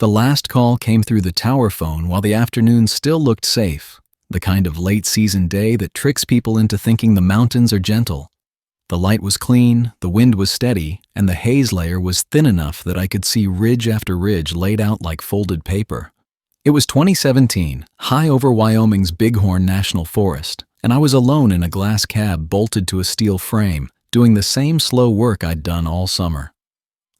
The last call came through the tower phone while the afternoon still looked safe, the kind of late-season day that tricks people into thinking the mountains are gentle. The light was clean, the wind was steady, and the haze layer was thin enough that I could see ridge after ridge laid out like folded paper. It was 2017, high over Wyoming's Bighorn National Forest, and I was alone in a glass cab bolted to a steel frame, doing the same slow work I'd done all summer.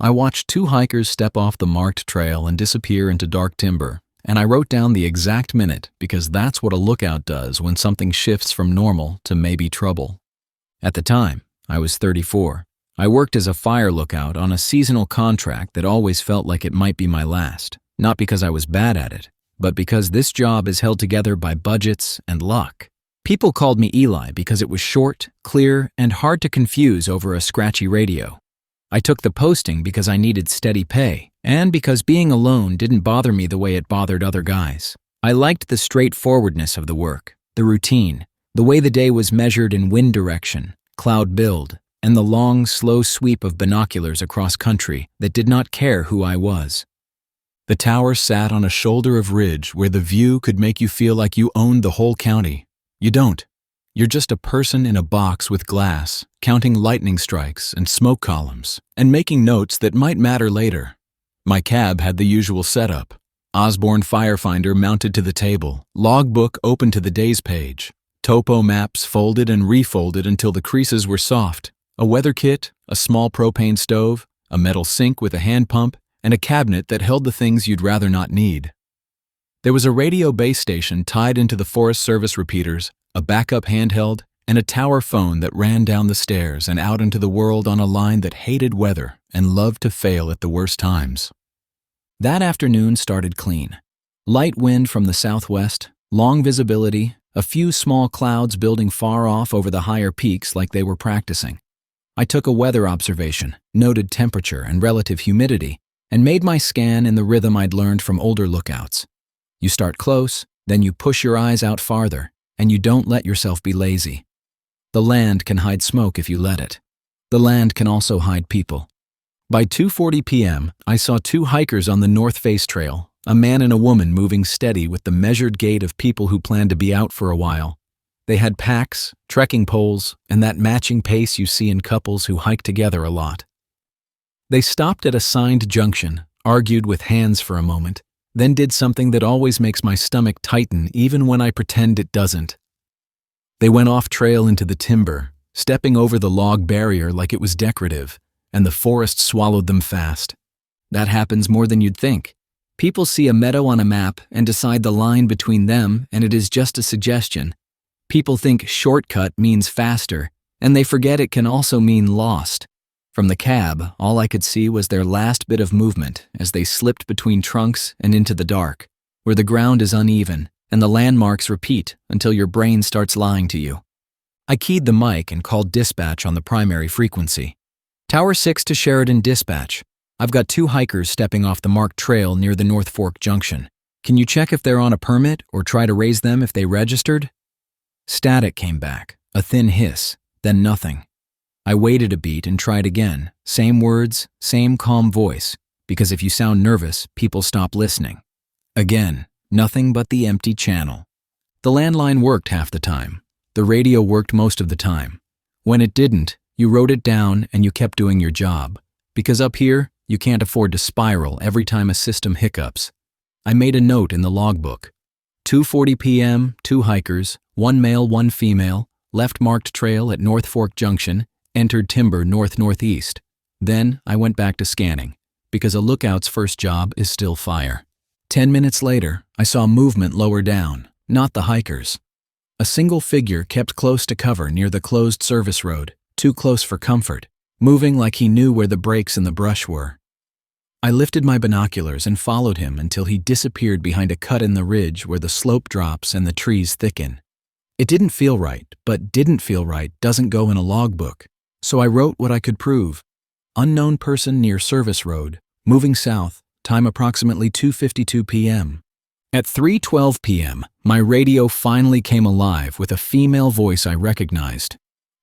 I watched two hikers step off the marked trail and disappear into dark timber, and I wrote down the exact minute because that's what a lookout does when something shifts from normal to maybe trouble. At the time, I was 34. I worked as a fire lookout on a seasonal contract that always felt like it might be my last, not because I was bad at it, but because this job is held together by budgets and luck. People called me Eli because it was short, clear, and hard to confuse over a scratchy radio. I took the posting because I needed steady pay, and because being alone didn't bother me the way it bothered other guys. I liked the straightforwardness of the work, the routine, the way the day was measured in wind direction, cloud build, and the long, slow sweep of binoculars across country that did not care who I was. The tower sat on a shoulder of ridge where the view could make you feel like you owned the whole county. You don't. You're just a person in a box with glass, counting lightning strikes and smoke columns, and making notes that might matter later. My cab had the usual setup. Osborne Firefinder mounted to the table, logbook open to the days page, topo maps folded and refolded until the creases were soft, a weather kit, a small propane stove, a metal sink with a hand pump, and a cabinet that held the things you'd rather not need. There was a radio base station tied into the Forest Service repeaters, a backup handheld, and a tower phone that ran down the stairs and out into the world on a line that hated weather and loved to fail at the worst times. That afternoon started clean. Light wind from the southwest, long visibility, a few small clouds building far off over the higher peaks like they were practicing. I took a weather observation, noted temperature and relative humidity, and made my scan in the rhythm I'd learned from older lookouts. You start close, then you push your eyes out farther, and you don't let yourself be lazy. The land can hide smoke if you let it. The land can also hide people. By 2:40 p.m., I saw two hikers on the North Face Trail, a man and a woman moving steady with the measured gait of people who plan to be out for a while. They had packs, trekking poles, and that matching pace you see in couples who hike together a lot. They stopped at a signed junction, argued with hands for a moment, then did something that always makes my stomach tighten even when I pretend it doesn't. They went off trail into the timber, stepping over the log barrier like it was decorative, and the forest swallowed them fast. That happens more than you'd think. People see a meadow on a map and decide the line between them, and it is just a suggestion. People think shortcut means faster, and they forget it can also mean lost. From the cab, all I could see was their last bit of movement as they slipped between trunks and into the dark, where the ground is uneven and the landmarks repeat until your brain starts lying to you. I keyed the mic and called dispatch on the primary frequency. Tower 6 to Sheridan Dispatch. I've got two hikers stepping off the marked trail near the North Fork Junction. Can you check if they're on a permit or try to raise them if they registered? Static came back, a thin hiss, then nothing. I waited a beat and tried again, same words, same calm voice, because if you sound nervous, people stop listening. Again, nothing but the empty channel. The landline worked half the time. The radio worked most of the time. When it didn't, you wrote it down and you kept doing your job, because up here, you can't afford to spiral every time a system hiccups. I made a note in the logbook. 2:40 p.m., two hikers, one male, one female, left marked trail at North Fork Junction, entered timber north-northeast. Then I went back to scanning, because a lookout's first job is still fire. 10 minutes later, I saw movement lower down, not the hikers. A single figure kept close to cover near the closed service road, too close for comfort, moving like he knew where the breaks in the brush were. I lifted my binoculars and followed him until he disappeared behind a cut in the ridge where the slope drops and the trees thicken. It didn't feel right, but didn't feel right doesn't go in a logbook. So I wrote what I could prove. Unknown person near service road, moving south, time approximately 2:52 p.m. At 3:12 p.m., my radio finally came alive with a female voice I recognized.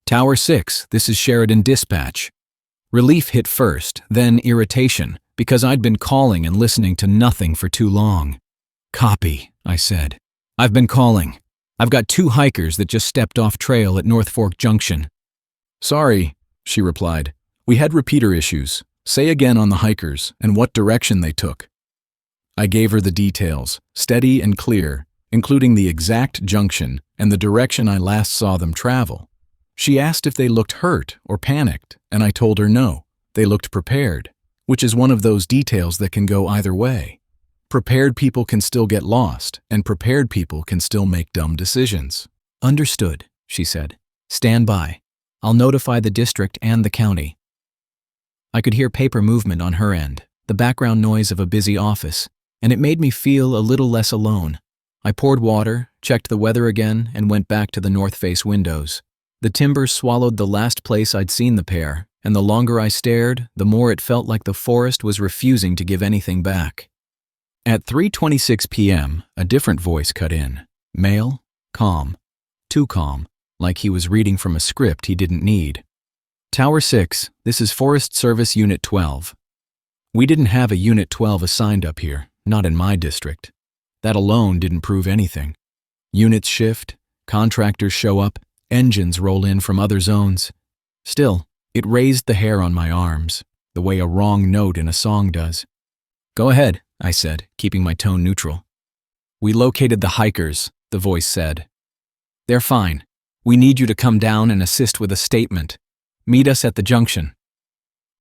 Tower 6, this is Sheridan Dispatch. Relief hit first, then irritation, because I'd been calling and listening to nothing for too long. "Copy," I said. "I've been calling. I've got 2 hikers that just stepped off trail at North Fork Junction." "Sorry," she replied. "We had repeater issues. Say again on the hikers and what direction they took." I gave her the details, steady and clear, including the exact junction and the direction I last saw them travel. She asked if they looked hurt or panicked, and I told her no, they looked prepared, which is one of those details that can go either way. Prepared people can still get lost, and prepared people can still make dumb decisions. "Understood," she said. "Stand by. I'll notify the district and the county." I could hear paper movement on her end, the background noise of a busy office, and it made me feel a little less alone. I poured water, checked the weather again, and went back to the north face windows. The timber swallowed the last place I'd seen the pair, and the longer I stared, the more it felt like the forest was refusing to give anything back. At 3:26 p.m., a different voice cut in. Male, calm. Too calm, like he was reading from a script he didn't need. "Tower 6, this is Forest Service Unit 12. We didn't have a Unit 12 assigned up here, not in my district. That alone didn't prove anything. Units shift, contractors show up, engines roll in from other zones. Still, it raised the hair on my arms, the way a wrong note in a song does. "Go ahead," I said, keeping my tone neutral. "We located the hikers," the voice said. "They're fine. We need you to come down and assist with a statement. Meet us at the junction."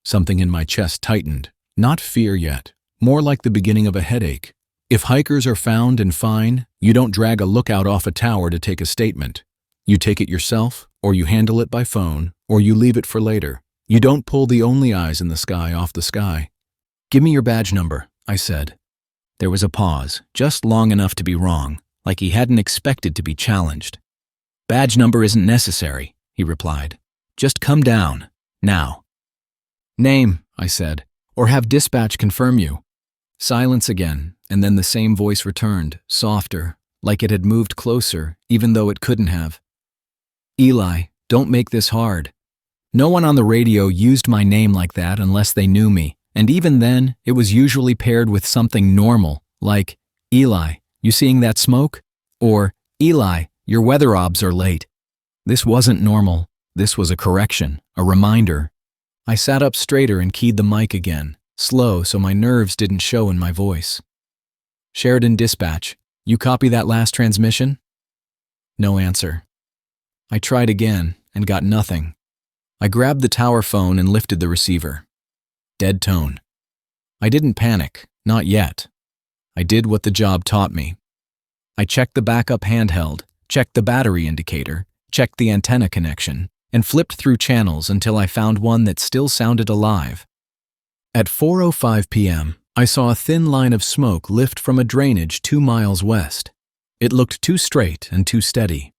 Something in my chest tightened. Not fear yet, more like the beginning of a headache. If hikers are found and fine, you don't drag a lookout off a tower to take a statement. You take it yourself, or you handle it by phone, or you leave it for later. You don't pull the only eyes in the sky off the sky. "Give me your badge number," I said. There was a pause, just long enough to be wrong, like he hadn't expected to be challenged. "Badge number isn't necessary," he replied. "Just come down, now." "Name," I said, "or have dispatch confirm you." Silence again, and then the same voice returned, softer, like it had moved closer, even though it couldn't have. "Eli, don't make this hard. No one on the radio used my name like that unless they knew me. And even then, it was usually paired with something normal, like, 'Eli, you seeing that smoke?' Or, 'Eli, your weather obs are late.' This wasn't normal. This was a correction, a reminder. I sat up straighter and keyed the mic again, slow so my nerves didn't show in my voice. "Sheridan Dispatch, you copy that last transmission?" No answer. I tried again and got nothing. I grabbed the tower phone and lifted the receiver. Dead tone. I didn't panic, not yet. I did what the job taught me. I checked the backup handheld, checked the battery indicator, checked the antenna connection, and flipped through channels until I found one that still sounded alive. At 4:05 p.m., I saw a thin line of smoke lift from a drainage 2 miles west. It looked too straight and too steady.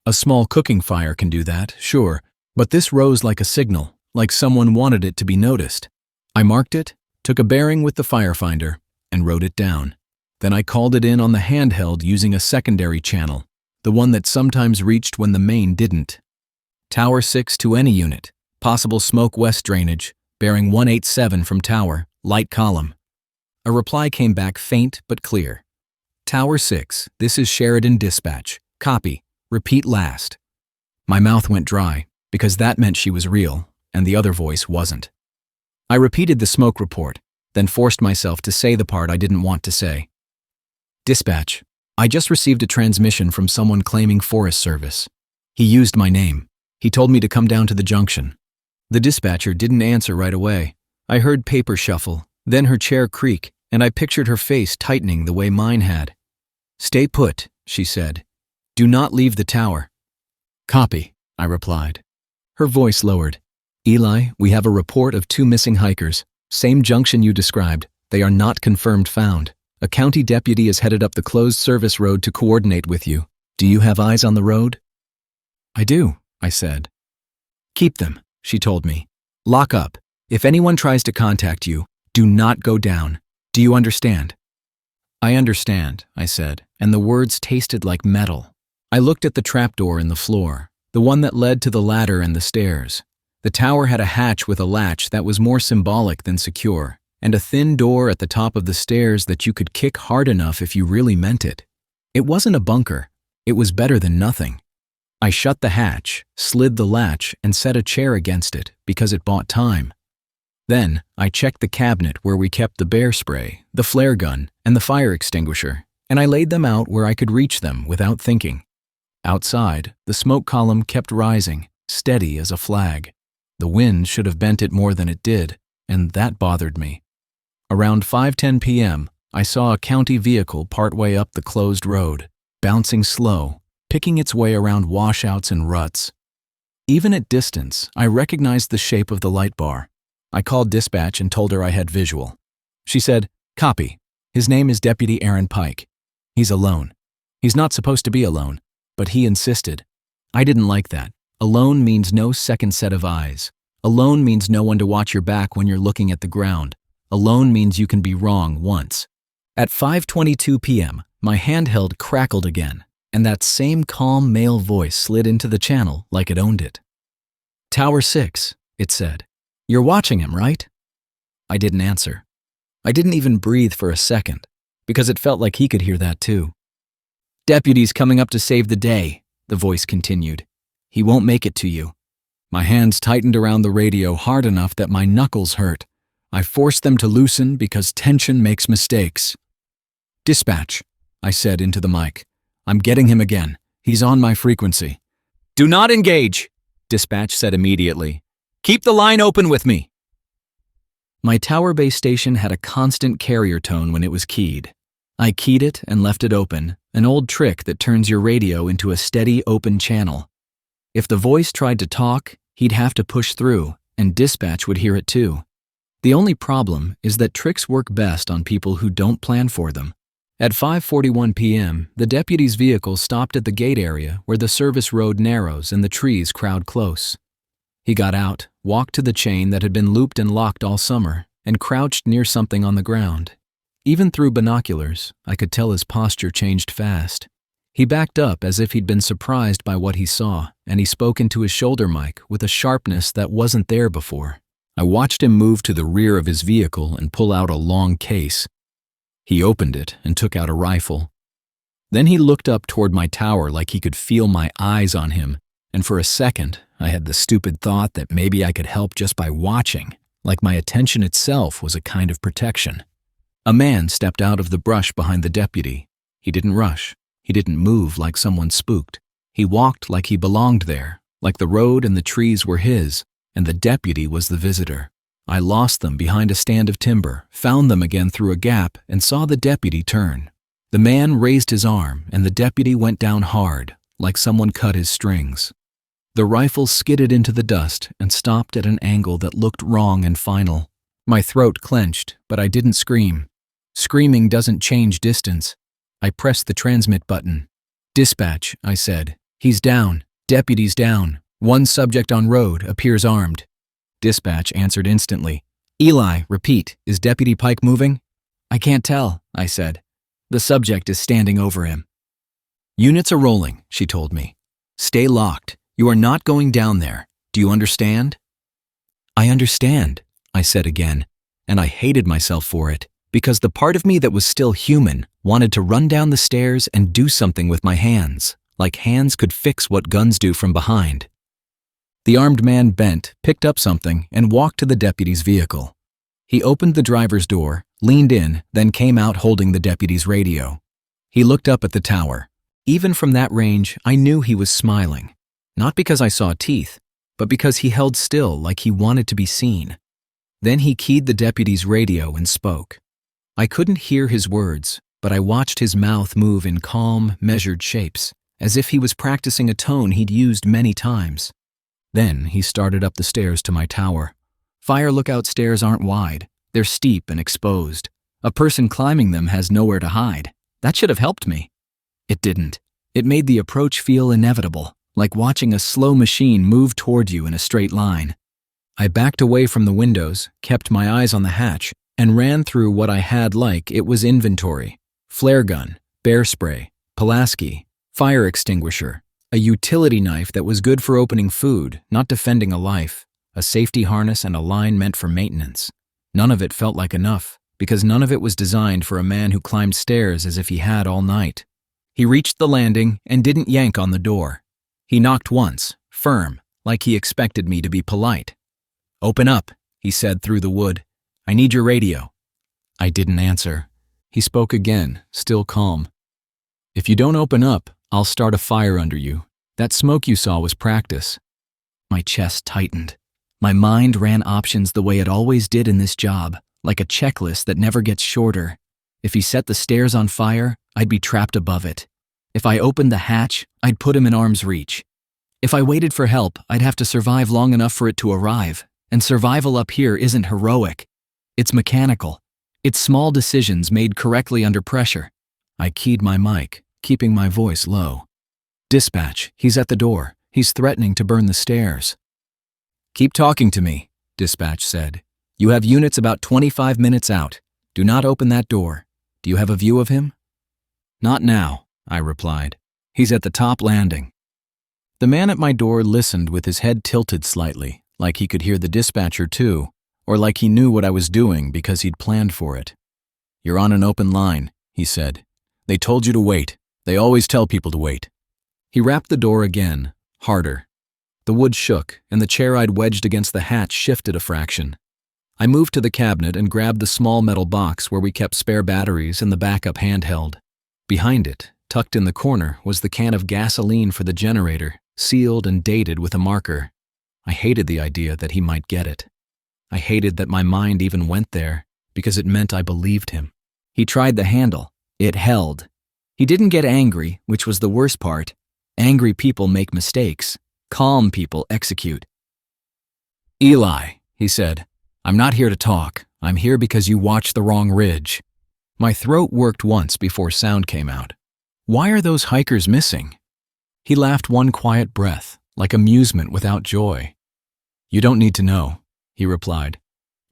A small cooking fire can do that, sure, but this rose like a signal, like someone wanted it to be noticed. I marked it, took a bearing with the firefinder, and wrote it down. Then I called it in on the handheld using a secondary channel, the one that sometimes reached when the main didn't. Tower 6 to any unit, possible smoke west drainage, bearing 187 from tower, light column. A reply came back faint but clear. "Tower 6, this is Sheridan Dispatch. Copy. Repeat last." My mouth went dry, because that meant she was real, and the other voice wasn't. I repeated the smoke report, then forced myself to say the part I didn't want to say. "Dispatch, I just received a transmission from someone claiming Forest Service. He used my name. He told me to come down to the junction." The dispatcher didn't answer right away. I heard paper shuffle, then her chair creak, and I pictured her face tightening the way mine had. "Stay put," she said. "Do not leave the tower." "Copy," I replied. Her voice lowered. "Eli, we have a report of 2 missing hikers. Same junction you described. They are not confirmed found. A county deputy is headed up the closed service road to coordinate with you. Do you have eyes on the road?" "I do," I said. "Keep them," she told me. "Lock up. If anyone tries to contact you, do not go down. Do you understand?" "I understand," I said, and the words tasted like metal. I looked at the trapdoor in the floor, the one that led to the ladder and the stairs. The tower had a hatch with a latch that was more symbolic than secure. and a thin door at the top of the stairs that you could kick hard enough if you really meant it. It wasn't a bunker. It was better than nothing. I shut the hatch, slid the latch, and set a chair against it because it bought time. Then I checked the cabinet where we kept the bear spray, the flare gun, and the fire extinguisher, and I laid them out where I could reach them without thinking. Outside, the smoke column kept rising, steady as a flag. The wind should have bent it more than it did, and that bothered me. Around 5:10 p.m., I saw a county vehicle partway up the closed road, bouncing slow, picking its way around washouts and ruts. Even at distance, I recognized the shape of the light bar. I called dispatch and told her I had visual. She said, "Copy. His name is Deputy Aaron Pike. He's alone. He's not supposed to be alone, but he insisted." I didn't like that. Alone means no second set of eyes. Alone means no one to watch your back when you're looking at the ground. Alone means you can be wrong once. At 5:22 p.m., my handheld crackled again, and that same calm male voice slid into the channel like it owned it. "Tower 6, it said. "You're watching him, right?" I didn't answer. I didn't even breathe for a second, because it felt like he could hear that too. "Deputy's coming up to save the day," the voice continued. "He won't make it to you." My hands tightened around the radio hard enough that my knuckles hurt. I forced them to loosen because tension makes mistakes. "Dispatch," I said into the mic. "I'm getting him again. He's on my frequency." "Do not engage," dispatch said immediately. "Keep the line open with me." My tower base station had a constant carrier tone when it was keyed. I keyed it and left it open, an old trick that turns your radio into a steady open channel. If the voice tried to talk, he'd have to push through, and dispatch would hear it too. The only problem is that tricks work best on people who don't plan for them. At 5:41 p.m., the deputy's vehicle stopped at the gate area where the service road narrows and the trees crowd close. He got out, walked to the chain that had been looped and locked all summer, and crouched near something on the ground. Even through binoculars, I could tell his posture changed fast. He backed up as if he'd been surprised by what he saw, and he spoke into his shoulder mic with a sharpness that wasn't there before. I watched him move to the rear of his vehicle and pull out a long case. He opened it and took out a rifle. Then he looked up toward my tower like he could feel my eyes on him, and for a second, I had the stupid thought that maybe I could help just by watching, like my attention itself was a kind of protection. A man stepped out of the brush behind the deputy. He didn't rush. He didn't move like someone spooked. He walked like he belonged there, like the road and the trees were his, and the deputy was the visitor. I lost them behind a stand of timber, found them again through a gap, and saw the deputy turn. The man raised his arm, and the deputy went down hard, like someone cut his strings. The rifle skidded into the dust and stopped at an angle that looked wrong and final. My throat clenched, but I didn't scream. Screaming doesn't change distance. I pressed the transmit button. "Dispatch," I said. "He's down. Deputy's down. One subject on road, appears armed." Dispatch answered instantly. "Eli, repeat, is Deputy Pike moving?" "I can't tell," I said. "The subject is standing over him." "Units are rolling," she told me. "Stay locked. You are not going down there. Do you understand?" "I understand," I said again, and I hated myself for it, because the part of me that was still human wanted to run down the stairs and do something with my hands, like hands could fix what guns do from behind. The armed man bent, picked up something, and walked to the deputy's vehicle. He opened the driver's door, leaned in, then came out holding the deputy's radio. He looked up at the tower. Even from that range, I knew he was smiling. Not because I saw teeth, but because he held still like he wanted to be seen. Then he keyed the deputy's radio and spoke. I couldn't hear his words, but I watched his mouth move in calm, measured shapes, as if he was practicing a tone he'd used many times. Then he started up the stairs to my tower. Fire lookout stairs aren't wide. They're steep and exposed. A person climbing them has nowhere to hide. That should have helped me. It didn't. It made the approach feel inevitable, like watching a slow machine move toward you in a straight line. I backed away from the windows, kept my eyes on the hatch, and ran through what I had like it was inventory. Flare gun, bear spray, Pulaski, fire extinguisher, a utility knife that was good for opening food, not defending a life, a safety harness and a line meant for maintenance. None of it felt like enough, because none of it was designed for a man who climbed stairs as if he had all night. He reached the landing and didn't yank on the door. He knocked once, firm, like he expected me to be polite. "Open up," he said through the wood. "I need your radio." I didn't answer. He spoke again, still calm. "If you don't open up, I'll start a fire under you. That smoke you saw was practice." My chest tightened. My mind ran options the way it always did in this job, like a checklist that never gets shorter. If he set the stairs on fire, I'd be trapped above it. If I opened the hatch, I'd put him in arm's reach. If I waited for help, I'd have to survive long enough for it to arrive. And survival up here isn't heroic. It's mechanical. It's small decisions made correctly under pressure. I keyed my mic, keeping my voice low. "Dispatch, he's at the door. He's threatening to burn the stairs." "Keep talking to me," dispatch said. "You have units about 25 minutes out. Do not open that door. Do you have a view of him?" "Not now," I replied. "He's at the top landing." The man at my door listened with his head tilted slightly, like he could hear the dispatcher too, or like he knew what I was doing because he'd planned for it. "You're on an open line," he said. "They told you to wait. They always tell people to wait." He rapped the door again, harder. The wood shook, and the chair I'd wedged against the hatch shifted a fraction. I moved to the cabinet and grabbed the small metal box where we kept spare batteries and the backup handheld. Behind it, tucked in the corner, was the can of gasoline for the generator, sealed and dated with a marker. I hated the idea that he might get it. I hated that my mind even went there, because it meant I believed him. He tried the handle. It held. He didn't get angry, which was the worst part. Angry people make mistakes. Calm people execute. "Eli," he said, "I'm not here to talk. I'm here because you watched the wrong ridge." My throat worked once before sound came out. "Why are those hikers missing?" He laughed one quiet breath, like amusement without joy. "You don't need to know," he replied.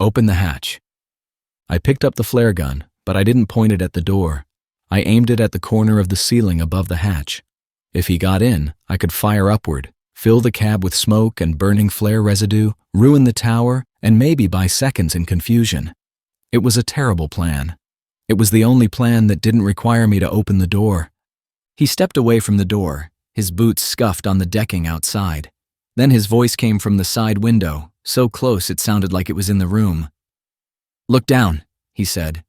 "Open the hatch." I picked up the flare gun, but I didn't point it at the door. I aimed it at the corner of the ceiling above the hatch. If he got in, I could fire upward, fill the cab with smoke and burning flare residue, ruin the tower, and maybe buy seconds in confusion. It was a terrible plan. It was the only plan that didn't require me to open the door. He stepped away from the door, his boots scuffed on the decking outside. Then his voice came from the side window, so close it sounded like it was in the room. "Look down," he said.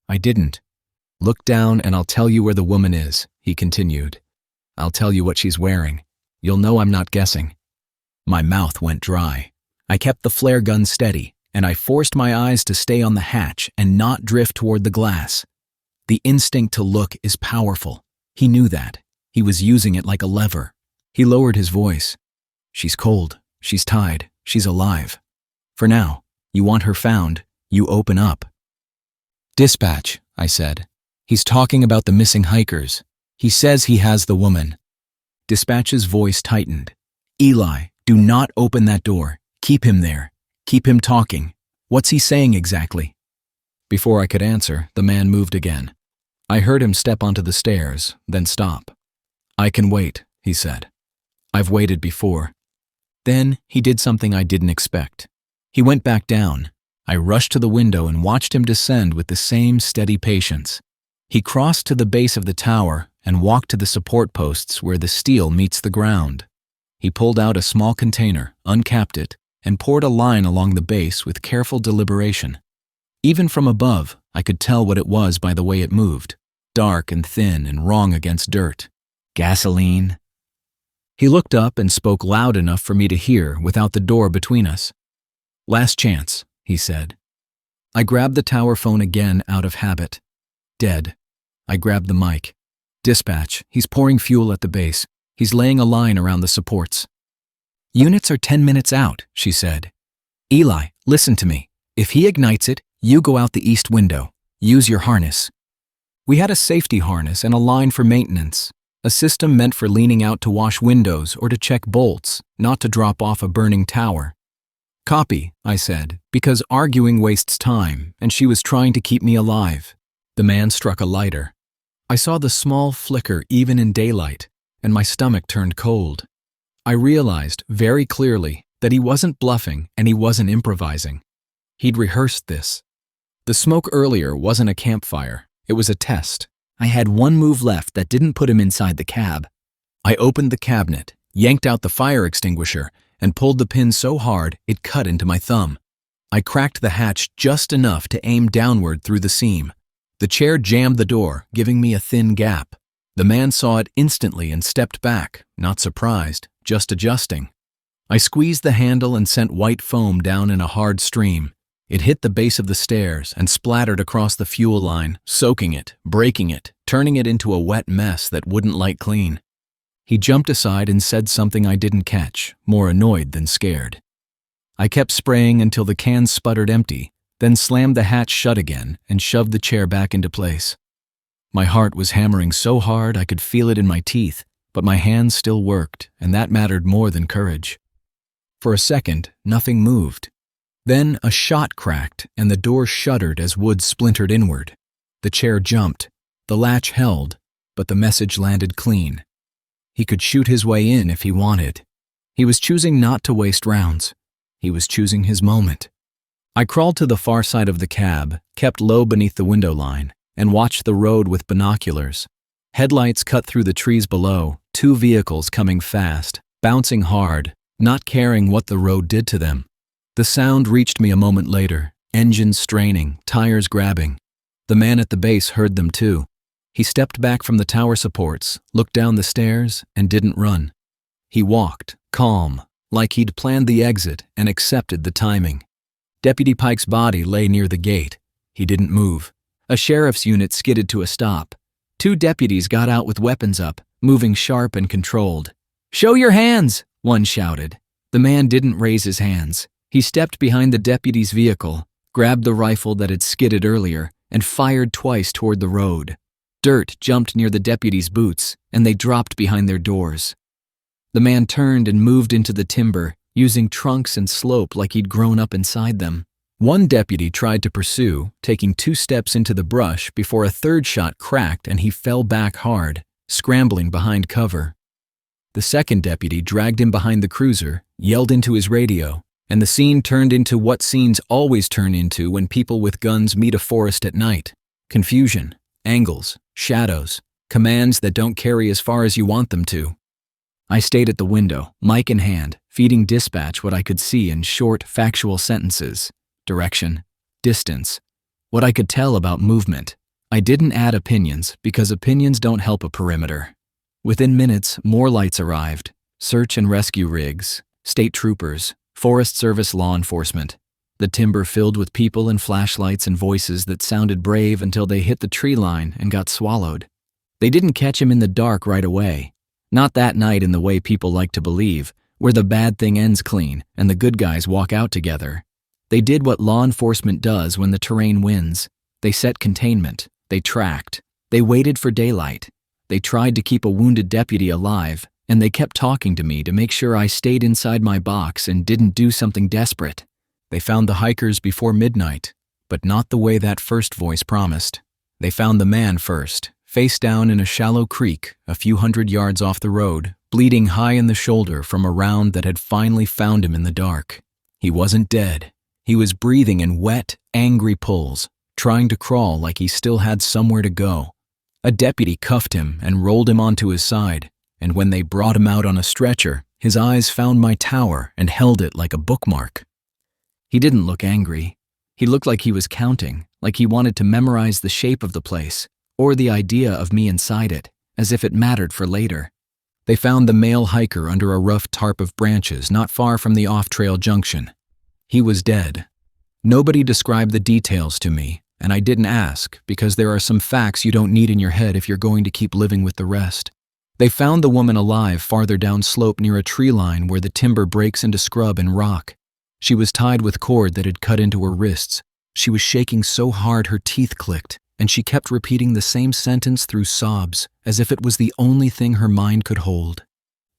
I didn't. "Look down and I'll tell you where the woman is," he continued. "I'll tell you what she's wearing. You'll know I'm not guessing." My mouth went dry. I kept the flare gun steady, and I forced my eyes to stay on the hatch and not drift toward the glass. The instinct to look is powerful. He knew that. He was using it like a lever. He lowered his voice. "She's cold. She's tied. She's alive. For now, you want her found, you open up." "Dispatch," I said. "He's talking about the missing hikers. He says he has the woman." Dispatch's voice tightened. "Eli, do not open that door. Keep him there. Keep him talking. What's he saying exactly?" Before I could answer, the man moved again. I heard him step onto the stairs, then stop. "I can wait," he said. "I've waited before." Then he did something I didn't expect. He went back down. I rushed to the window and watched him descend with the same steady patience. He crossed to the base of the tower and walked to the support posts where the steel meets the ground. He pulled out a small container, uncapped it, and poured a line along the base with careful deliberation. Even from above, I could tell what it was by the way it moved, dark and thin and wrong against dirt. Gasoline. He looked up and spoke loud enough for me to hear without the door between us. "Last chance," he said. I grabbed the tower phone again out of habit. Dead. I grabbed the mic. "Dispatch, he's pouring fuel at the base. He's laying a line around the supports." "Units are 10 minutes out," she said. "Eli, listen to me. If he ignites it, you go out the east window. Use your harness." We had a safety harness and a line for maintenance, a system meant for leaning out to wash windows or to check bolts, not to drop off a burning tower. "Copy," I said, because arguing wastes time, and she was trying to keep me alive. The man struck a lighter. I saw the small flicker even in daylight, and my stomach turned cold. I realized very clearly that he wasn't bluffing and he wasn't improvising. He'd rehearsed this. The smoke earlier wasn't a campfire, it was a test. I had one move left that didn't put him inside the cab. I opened the cabinet, yanked out the fire extinguisher, and pulled the pin so hard it cut into my thumb. I cracked the hatch just enough to aim downward through the seam. The chair jammed the door, giving me a thin gap. The man saw it instantly and stepped back, not surprised, just adjusting. I squeezed the handle and sent white foam down in a hard stream. It hit the base of the stairs and splattered across the fuel line, soaking it, breaking it, turning it into a wet mess that wouldn't light clean. He jumped aside and said something I didn't catch, more annoyed than scared. I kept spraying until the can sputtered empty, then slammed the hatch shut again and shoved the chair back into place. My heart was hammering so hard I could feel it in my teeth, but my hands still worked, and that mattered more than courage. For a second, nothing moved. Then a shot cracked and the door shuddered as wood splintered inward. The chair jumped. The latch held, but the message landed clean. He could shoot his way in if he wanted. He was choosing not to waste rounds. He was choosing his moment. I crawled to the far side of the cab, kept low beneath the window line, and watched the road with binoculars. Headlights cut through the trees below, two vehicles coming fast, bouncing hard, not caring what the road did to them. The sound reached me a moment later, engines straining, tires grabbing. The man at the base heard them too. He stepped back from the tower supports, looked down the stairs, and didn't run. He walked, calm, like he'd planned the exit and accepted the timing. Deputy Pike's body lay near the gate. He didn't move. A sheriff's unit skidded to a stop. Two deputies got out with weapons up, moving sharp and controlled. "Show your hands!" one shouted. The man didn't raise his hands. He stepped behind the deputy's vehicle, grabbed the rifle that had skidded earlier, and fired twice toward the road. Dirt jumped near the deputy's boots, and they dropped behind their doors. The man turned and moved into the timber, using trunks and slope like he'd grown up inside them. One deputy tried to pursue, taking 2 steps into the brush before a third shot cracked and he fell back hard, scrambling behind cover. The second deputy dragged him behind the cruiser, yelled into his radio, and the scene turned into what scenes always turn into when people with guns meet a forest at night. Confusion, angles, shadows, commands that don't carry as far as you want them to. I stayed at the window, mic in hand, feeding dispatch what I could see in short, factual sentences. Direction, distance, what I could tell about movement. I didn't add opinions because opinions don't help a perimeter. Within minutes, more lights arrived. Search and rescue rigs, state troopers, Forest Service law enforcement. The timber filled with people and flashlights and voices that sounded brave until they hit the tree line and got swallowed. They didn't catch him in the dark right away. Not that night in the way people like to believe, where the bad thing ends clean and the good guys walk out together. They did what law enforcement does when the terrain wins. They set containment. They tracked. They waited for daylight. They tried to keep a wounded deputy alive, and they kept talking to me to make sure I stayed inside my box and didn't do something desperate. They found the hikers before midnight, but not the way that first voice promised. They found the man first, face down in a shallow creek a few hundred yards off the road, bleeding high in the shoulder from a round that had finally found him in the dark. He wasn't dead. He was breathing in wet, angry pulls, trying to crawl like he still had somewhere to go. A deputy cuffed him and rolled him onto his side, and when they brought him out on a stretcher, his eyes found my tower and held it like a bookmark. He didn't look angry. He looked like he was counting, like he wanted to memorize the shape of the place, or the idea of me inside it, as if it mattered for later. They found the male hiker under a rough tarp of branches not far from the off-trail junction. He was dead. Nobody described the details to me, and I didn't ask because there are some facts you don't need in your head if you're going to keep living with the rest. They found the woman alive farther down slope near a tree line where the timber breaks into scrub and rock. She was tied with cord that had cut into her wrists. She was shaking so hard her teeth clicked, and she kept repeating the same sentence through sobs, as if it was the only thing her mind could hold.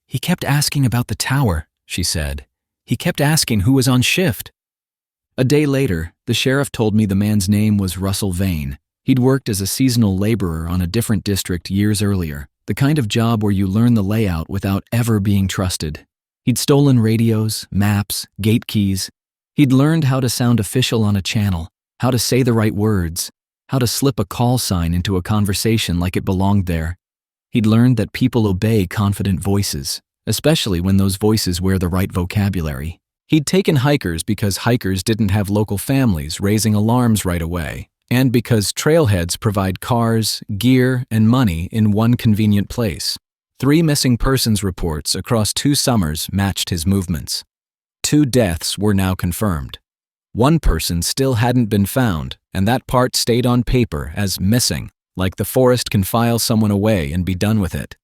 "He kept asking about the tower," she said. "He kept asking who was on shift." A day later, the sheriff told me the man's name was Russell Vane. He'd worked as a seasonal laborer on a different district years earlier, the kind of job where you learn the layout without ever being trusted. He'd stolen radios, maps, gate keys. He'd learned how to sound official on a channel, how to say the right words, how to slip a call sign into a conversation like it belonged there. He'd learned that people obey confident voices, especially when those voices wear the right vocabulary. He'd taken hikers because hikers didn't have local families raising alarms right away, and because trailheads provide cars, gear, and money in one convenient place. 3 missing persons reports across 2 summers matched his movements. 2 deaths were now confirmed. 1 person still hadn't been found, and that part stayed on paper as missing, like the forest can file someone away and be done with it.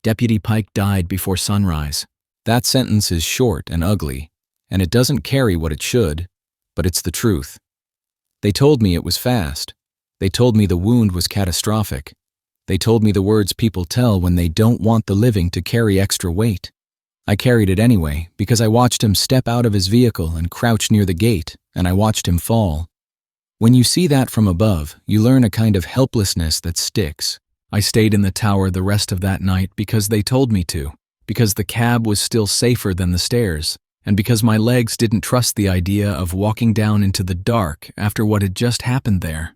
Deputy Pike died before sunrise. That sentence is short and ugly, and it doesn't carry what it should, but it's the truth. They told me it was fast. They told me the wound was catastrophic. They told me the words people tell when they don't want the living to carry extra weight. I carried it anyway because I watched him step out of his vehicle and crouch near the gate, and I watched him fall. When you see that from above, you learn a kind of helplessness that sticks. I stayed in the tower the rest of that night because they told me to, because the cab was still safer than the stairs, and because my legs didn't trust the idea of walking down into the dark after what had just happened there.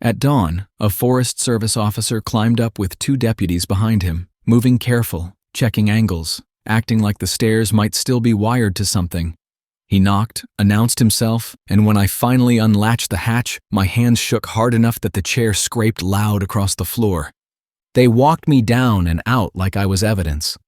At dawn, a Forest Service officer climbed up with 2 deputies behind him, moving careful, checking angles, acting like the stairs might still be wired to something. He knocked, announced himself, and when I finally unlatched the hatch, my hands shook hard enough that the chair scraped loud across the floor. They walked me down and out like I was evidence.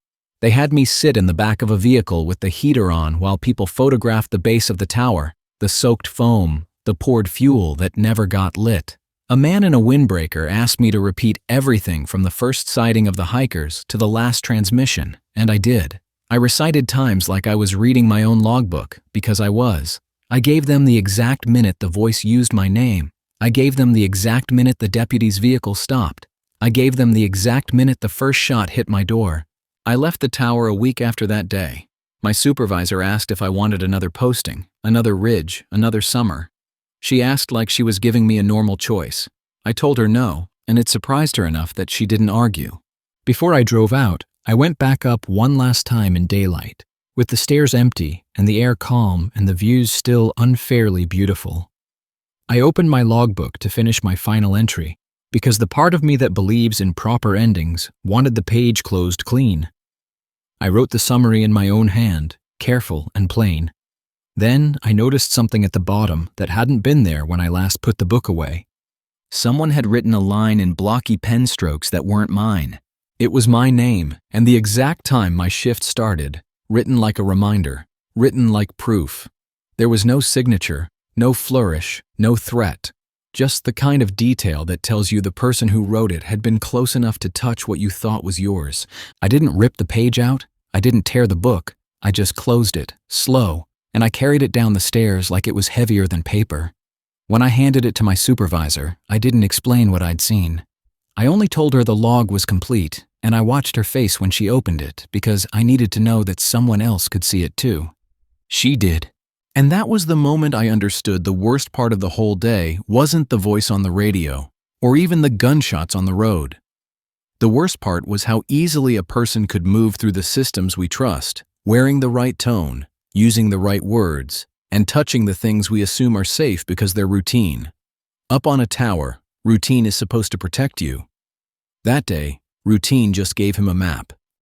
They had me sit in the back of a vehicle with the heater on while people photographed the base of the tower, the soaked foam, the poured fuel that never got lit. A man in a windbreaker asked me to repeat everything from the first sighting of the hikers to the last transmission, and I did. I recited times like I was reading my own logbook, because I was. I gave them the exact minute the voice used my name. I gave them the exact minute the deputy's vehicle stopped. I gave them the exact minute the first shot hit my door. I left the tower a week after that day. My supervisor asked if I wanted another posting, another ridge, another summer. She asked like she was giving me a normal choice. I told her no, and it surprised her enough that she didn't argue. Before I drove out, I went back up one last time in daylight, with the stairs empty and the air calm and the views still unfairly beautiful. I opened my logbook to finish my final entry, because the part of me that believes in proper endings wanted the page closed clean. I wrote the summary in my own hand, careful and plain. Then I noticed something at the bottom that hadn't been there when I last put the book away. Someone had written a line in blocky pen strokes that weren't mine. It was my name and the exact time my shift started, written like a reminder, written like proof. There was no signature, no flourish, no threat, just the kind of detail that tells you the person who wrote it had been close enough to touch what you thought was yours. I didn't rip the page out, I didn't tear the book, I just closed it, slow, and I carried it down the stairs like it was heavier than paper. When I handed it to my supervisor, I didn't explain what I'd seen. I only told her the log was complete, and I watched her face when she opened it because I needed to know that someone else could see it too. She did. And that was the moment I understood the worst part of the whole day wasn't the voice on the radio, or even the gunshots on the road. The worst part was how easily a person could move through the systems we trust, wearing the right tone, using the right words, and touching the things we assume are safe because they're routine. Up on a tower, routine is supposed to protect you. That day, routine just gave him a map.